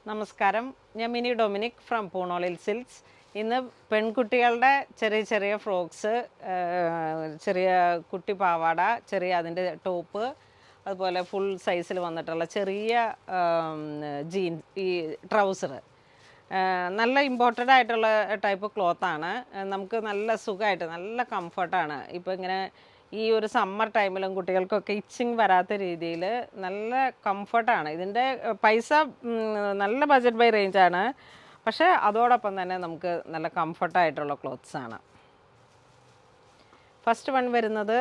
നമസ്കാരം, ഞാൻ mini Dominic from പൂണോളിൽ silks. ഇന്ന് പെൺകുട്ടികളുടെ ചെറിയ ചെറിയ ഫ്രോക്സ്, ചെറിയ കുട്ടി പാവാട, ചെറിയ അതിൻ്റെ ടോപ്പ്, അതുപോലെ ഫുൾ സൈസിൽ വന്നിട്ടുള്ള ചെറിയ ഈ ട്രൗസർ, നല്ല ഇമ്പോർട്ടൻ്റ് ആയിട്ടുള്ള ടൈപ്പ് ക്ലോത്താണ്. നമുക്ക് നല്ല സുഖമായിട്ട് നല്ല കംഫർട്ടാണ്. ഇപ്പോൾ ഇങ്ങനെ ഈ ഒരു സമ്മർ ടൈമിലും കുട്ടികൾക്കൊക്കെ ഇച്ചിങ് വരാത്ത രീതിയിൽ നല്ല കംഫർട്ടാണ്. ഇതിൻ്റെ പൈസ നല്ല ബഡ്ജറ്റ് ബൈ റേഞ്ചാണ്, പക്ഷേ അതോടൊപ്പം തന്നെ നമുക്ക് നല്ല കംഫർട്ടായിട്ടുള്ള ക്ലോത്ത്സാണ്. ഫസ്റ്റ് വൺ വരുന്നത്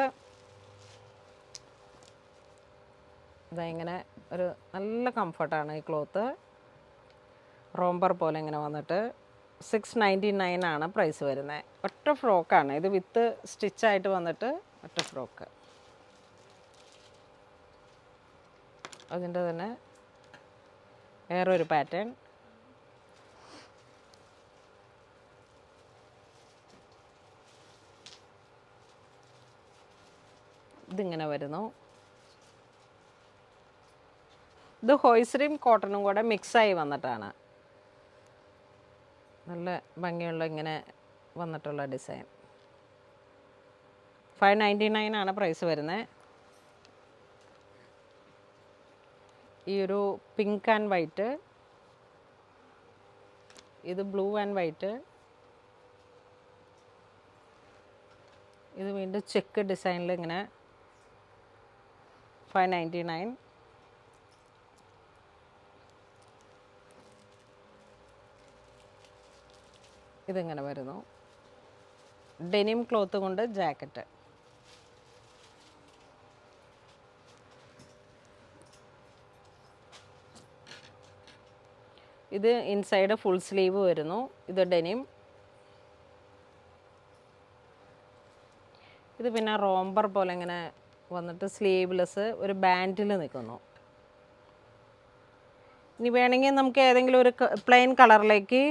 ഇങ്ങനെ ഒരു നല്ല കംഫർട്ടാണ്. ഈ ക്ലോത്ത് റോംബർ പോലെ ഇങ്ങനെ വന്നിട്ട് 699 ആണ് പ്രൈസ് വരുന്നത്. ഒറ്റ ഫ്രോക്കാണ് ഇത്, വിത്ത് സ്റ്റിച്ചായിട്ട് വന്നിട്ട് ഒറ്റ ഫ്രോക്ക്. അതിൻ്റെ തന്നെ വേറൊരു പാറ്റേൺ. ഇതിങ്ങനെ വരുന്നു. ഇത് ഹോയ്സറിയും കോട്ടണും കൂടെ മിക്സായി വന്നിട്ടാണ് നല്ല ഭംഗിയുള്ള ഇങ്ങനെ വന്നിട്ടുള്ള ഡിസൈൻ. 599 ആണ് പ്രൈസ് വരുന്നത്. ഈ ഒരു പിങ്ക് ആൻഡ് വൈറ്റ്, ഇത് ബ്ലൂ ആൻഡ് വൈറ്റ്, ഇത് വീണ്ടും ചെക്ക് ഡിസൈനിൽ ഇങ്ങനെ 599. ഇതിങ്ങനെ വരുന്നു. ഡെനിം ക്ലോത്ത് കൊണ്ട് ജാക്കറ്റ്. ഇത് ഇൻസൈഡ് ഫുൾ സ്ലീവ് വരുന്നു. ഇത് ഡെനിം. ഇത് പിന്നെ റോംബർ പോലെ ഇങ്ങനെ വന്നിട്ട് സ്ലീവ്ലെസ് ഒരു ബാൻഡിൽ നിൽക്കുന്നു. ഇനി വേണമെങ്കിൽ നമുക്ക് ഏതെങ്കിലും ഒരു പ്ലെയിൻ കളറിലേക്ക്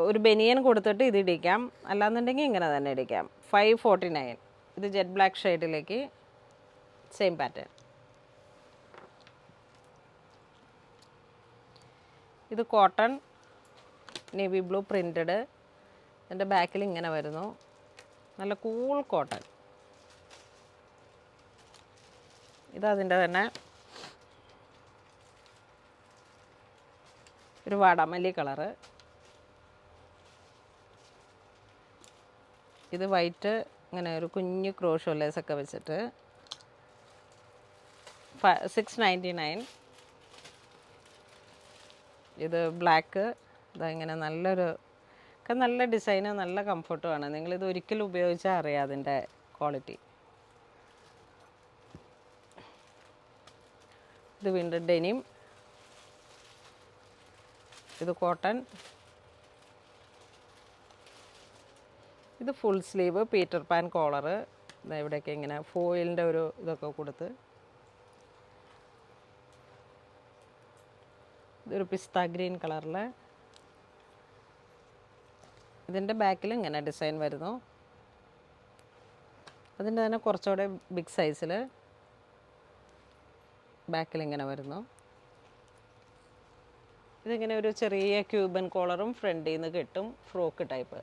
ഒരു ബനിയൻ കൊടുത്തിട്ട് ഇത് ഇടിക്കാം, അല്ലാന്നുണ്ടെങ്കിൽ ഇങ്ങനെ തന്നെ ഇടിക്കാം. 549. ഇത് ജെറ്റ് ബ്ലാക്ക് ഷെയ്ഡിലേക്ക് സെയിം പാറ്റേൺ. ഇത് കോട്ടൺ നേവി ബ്ലൂ പ്രിൻറ്റഡ്. എൻ്റെ ബാക്കിൽ ഇങ്ങനെ വരുന്നു. നല്ല കൂൾ കോട്ടൺ. ഇതതിൻ്റെ തന്നെ ഒരു വാടാമല്ലി കളറ്. ഇത് വൈറ്റ് ഇങ്ങനെ ഒരു കുഞ്ഞു ക്രോഷോ ലേസൊക്കെ വെച്ചിട്ട് 699. ഇത് ബ്ലാക്ക്. ഇങ്ങനെ നല്ല ഡിസൈന്, നല്ല കംഫർട്ടുമാണ്. നിങ്ങളിത് ഒരിക്കലും ഉപയോഗിച്ചാൽ അറിയാം അതിൻ്റെ ക്വാളിറ്റി. ഇത് വീണ്ടും ഡെനിം. ഇത് കോട്ടൺ. ഇത് full sleeve Peter Pan collar. ഇവിടെയൊക്കെ ഇങ്ങനെ ഫോയിലിൻ്റെ ഒരു ഇതൊക്കെ കൊടുത്ത്. ഇതൊരു പിസ്ത ഗ്രീൻ കളറിൽ. ഇതിൻ്റെ ബാക്കിൽ ഇങ്ങനെ ഡിസൈൻ വരുന്നു. അതിൻ്റെ തന്നെ കുറച്ചുകൂടെ ബിഗ് സൈസിൽ ബാക്കിൽ ഇങ്ങനെ വരുന്നു. ഇതിങ്ങനെ ഒരു ചെറിയ ക്യൂബൻ കോളറും ഫ്രണ്ടിൽ നിന്ന് കിട്ടും, ഫ്രോക്ക് ടൈപ്പ്.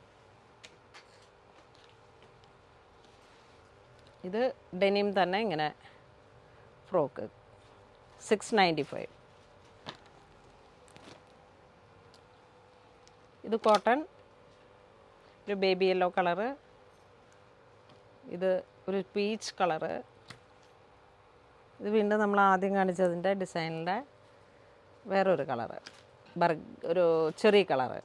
ഇത് ഡെനിം തന്നെ ഇങ്ങനെ ഫ്രോക്ക് 695. ഇത് കോട്ടൺ, ഒരു ബേബി യെല്ലോ കളറ്. ഇത് ഒരു പീച്ച് കളറ്. ഇത് വീണ്ടും നമ്മൾ ആദ്യം കാണിച്ചതിൻ്റെ ഡിസൈനിൻ്റെ വേറൊരു കളറ്, ഒരു ചെറിയ കളറ്.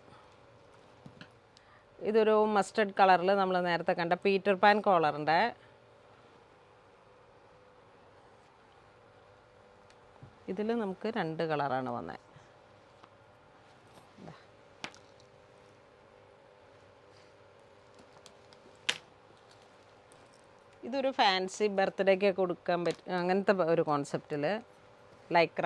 ഇതൊരു മസ്റ്റർഡ് കളറിൽ നമ്മൾ നേരത്തെ കണ്ട പീറ്റർ പാൻ കോളറിൻ്റെ ഇതിൽ നമുക്ക് 2 കളറാണ് വന്നത്. ഇതൊരു ഫാൻസി ബർത്ത്ഡേക്ക് കൊടുക്കാൻ പറ്റും, അങ്ങനത്തെ ഒരു കോൺസെപ്റ്റിൽ ലൈക്ര.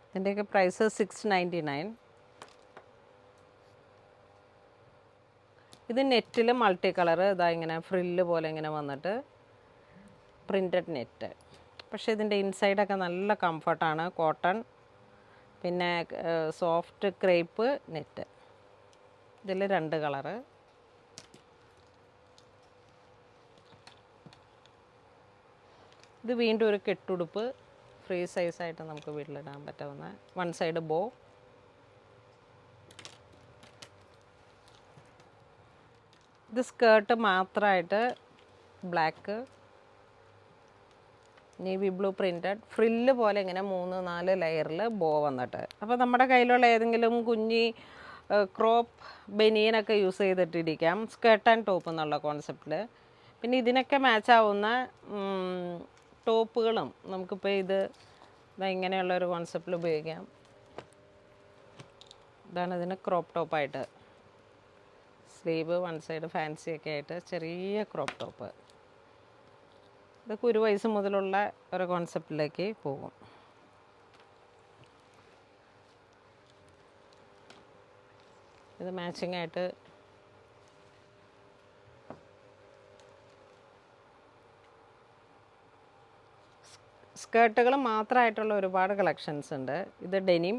ഇതിൻ്റെയൊക്കെ പ്രൈസ് 699. ഇത് നെറ്റിൽ മൾട്ടി കളറ്, ഇതാ ഇങ്ങനെ ഫ്രില്ല് പോലെ ഇങ്ങനെ വന്നിട്ട് പ്രിൻറ്റഡ് നെറ്റ്. പക്ഷേ ഇതിൻ്റെ ഇൻസൈഡൊക്കെ നല്ല കംഫർട്ടാണ്. കോട്ടൺ, പിന്നെ സോഫ്റ്റ് ക്രേപ്പ് നെറ്റ്. ഇതിൽ 2 കളറ്. ഇത് വീണ്ടും ഒരു കെട്ടുടുപ്പ്, ഫ്രീ സൈസായിട്ട് നമുക്ക് വീട്ടിലിടാൻ പറ്റാവുന്ന 1 സൈഡ് ബോ. ഇത് സ്കേർട്ട് മാത്രമായിട്ട് black navy blue printed frill പോലെ ഇങ്ങനെ 3-4 ലെയറിൽ ബോ വന്നിട്ട്. അപ്പോൾ നമ്മുടെ കയ്യിലുള്ള ഏതെങ്കിലും കുഞ്ഞി ക്രോപ്പ് ബനിയനൊക്കെ യൂസ് ചെയ്തിട്ടിരിക്കാം, സ്കേർട്ട് ആൻഡ് ടോപ്പ് എന്നുള്ള കോൺസെപ്റ്റിൽ. പിന്നെ ഇതിനൊക്കെ മാച്ചാവുന്ന ടോപ്പുകളും നമുക്കിപ്പോൾ ഇത് ഇങ്ങനെയുള്ളൊരു കോൺസെപ്റ്റിൽ ഉപയോഗിക്കാം. ഇതാണ് ഇതിന് ക്രോപ്പ് ടോപ്പായിട്ട്. സ്ലീവ് 1 സൈഡ് ഫാൻസി ഒക്കെ ആയിട്ട് ചെറിയ ക്രോപ്പ് ടോപ്പ്. ഇതൊക്കെ 1 വയസ്സ് മുതലുള്ള ഒരു കോൺസെപ്റ്റിലേക്ക് പോകും. ഇത് മാച്ചിങ് ആയിട്ട് സ്കേർട്ടുകൾ മാത്രമായിട്ടുള്ള ഒരുപാട് കളക്ഷൻസ് ഉണ്ട്. ഇത് ഡെനിം.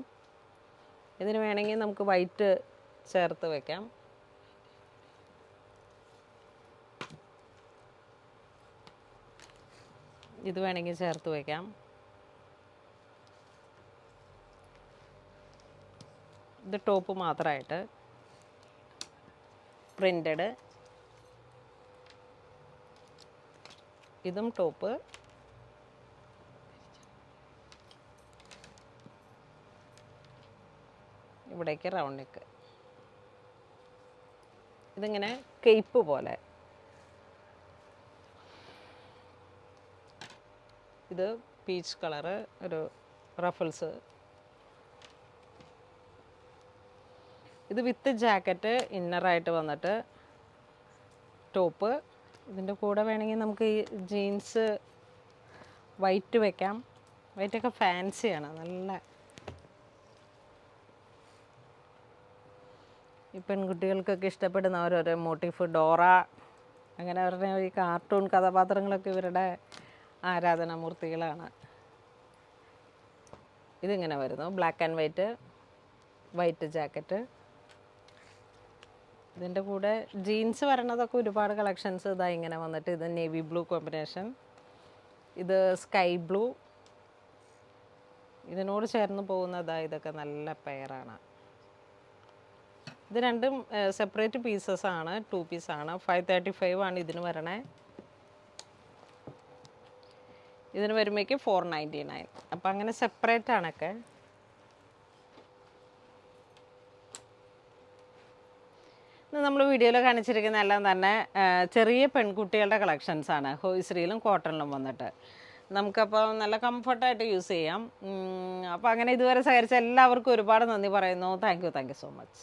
ഇതിന് വേണമെങ്കിൽ നമുക്ക് വൈറ്റ് ചേർത്ത് വയ്ക്കാം. ഇത് വേണമെങ്കിൽ ചേർത്ത് വയ്ക്കാം. ഇത് ടോപ്പ് മാത്രമായിട്ട് പ്രിൻ്റഡ്. ഇതും ടോപ്പ്. ഇവിടേക്ക് റൗണ്ട് നെക്ക്. ഇതിങ്ങനെ കെയ്പ്പ് പോലെ. ഇത് പീച്ച് കളറ്, ഒരു റഫിൾസ്. ഇത് വിത്ത് ജാക്കറ്റ് ഇന്നറായിട്ട് വന്നിട്ട് ടോപ്പ്. ഇതിൻ്റെ കൂടെ വേണമെങ്കിൽ നമുക്ക് ഈ ജീൻസ് വൈറ്റ് വെക്കാം. വൈറ്റൊക്കെ ഫാൻസിയാണ്, നല്ല ഈ പെൺകുട്ടികൾക്കൊക്കെ ഇഷ്ടപ്പെടുന്ന ഓരോരോ മോട്ടീഫ്. ഡോറ, അങ്ങനെ അവരുടെ ഈ കാർട്ടൂൺ കഥാപാത്രങ്ങളൊക്കെ ഇവരുടെ ആരാധനാമൂർത്തികളാണ്. ഇതിങ്ങനെ വരുന്നു, black and white, white jacket. ഇതിൻ്റെ കൂടെ ജീൻസ് വരണതൊക്കെ ഒരുപാട് കളക്ഷൻസ് ഇതാ ഇങ്ങനെ വന്നിട്ട്. ഇത് നേവി ബ്ലൂ കോമ്പിനേഷൻ, ഇത് സ്കൈ ബ്ലൂ. ഇതിനോട് ചേർന്ന് പോകുന്നതാ ഇതൊക്കെ നല്ല പെയറാണ്. ഇത് രണ്ടും സെപ്പറേറ്റ് പീസസ് ആണ്, 2 പീസാണ്. 535 ആണ് ഇതിന് വരണേ. ഇതിന് വരുമ്പോഴേക്ക് 499. അപ്പം അങ്ങനെ സെപ്പറേറ്റ് ആണൊക്കെ. ഇന്ന് നമ്മൾ വീഡിയോയിൽ കാണിച്ചിരിക്കുന്ന എല്ലാം തന്നെ ചെറിയ പെൺകുട്ടികളുടെ കളക്ഷൻസാണ്, ഹോയ്സറിയിലും കോട്ടണിലും വന്നിട്ട്. നമുക്കപ്പോൾ നല്ല കംഫർട്ടായിട്ട് യൂസ് ചെയ്യാം. അപ്പോൾ അങ്ങനെ ഇതുവരെ സഹകരിച്ച എല്ലാവർക്കും ഒരുപാട് നന്ദി പറയുന്നു. Thank you so much.